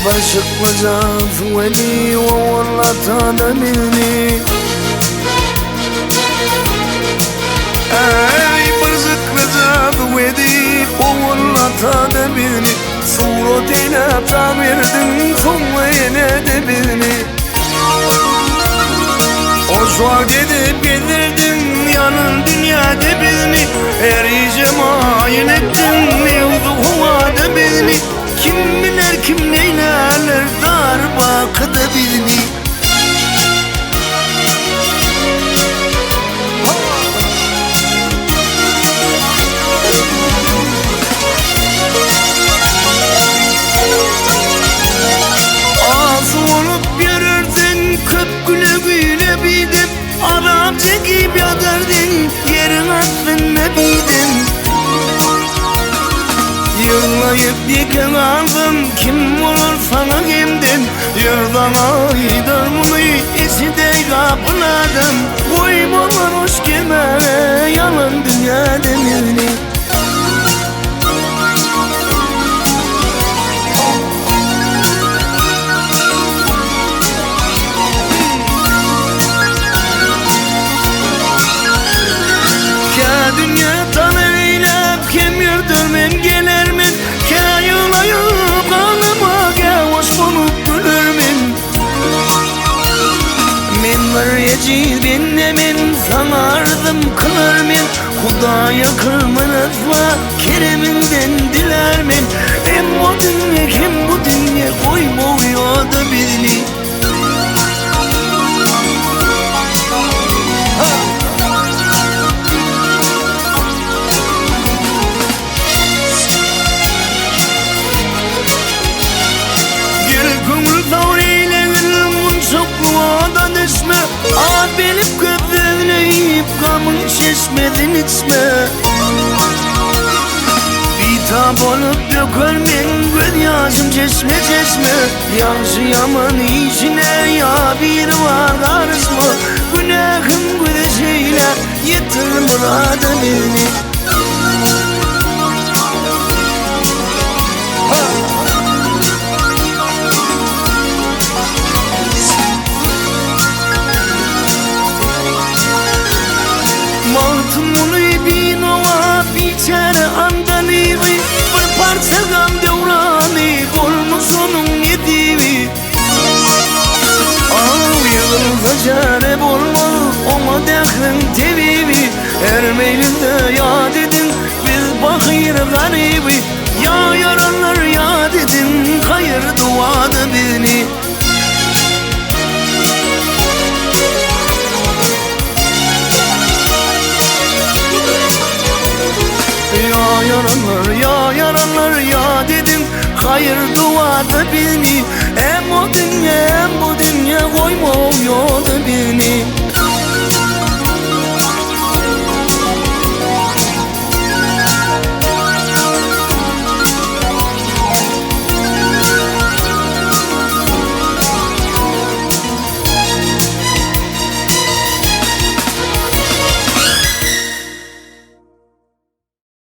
بعشق وزاف ولي والله طال مني اي برزق وزاف ولي والله طال مني صورتنا بتعبردن ثم ينادبني Hoşvar dedip gelirdin yanın dünyada bizni Ericem ayin ettin yıldığıma bizni Kim bilir kim neylerler dar bakıda bizni Ağzı olup görürdün köp güle güle bildim Arap çekip yadırdın yerin affınla bildim Yıllayıp diken aldım kim olur sana kimden Yerdan aydır bunu isi de kapıladım Boy olur hoş kime yalan dünya demirini Dünya tanıyla kim yurdurmen gelermen Kayılayıp kanıma hoş bulup gülürmen Men var yeci bennemen sana ardım kılarmen Kudaya kırmanatla kereminden dilermen Hem o dünya hem bu dünya koymuyor da birini Ağır belip köpüğüneyip gamın çeşmedin içme Bitap olup dökülmen gözyaşım çeşme çeşme Yansı yaman içine ya bir var karışma Günahın güneşiyle yitir muradı beni Maltımını bin ova biçere andalivi Bir parça gam devrani olmuş onun yedivi Av yılda çare olmalı ona dehlin tevivi Ermeylinde yad edin biz bakir garibi Ya yaranlar yad edin hayır duadı beni Ya yaranlar ya dedim hayır duada beni Hem o dünya hem bu dünya koymuyor da beni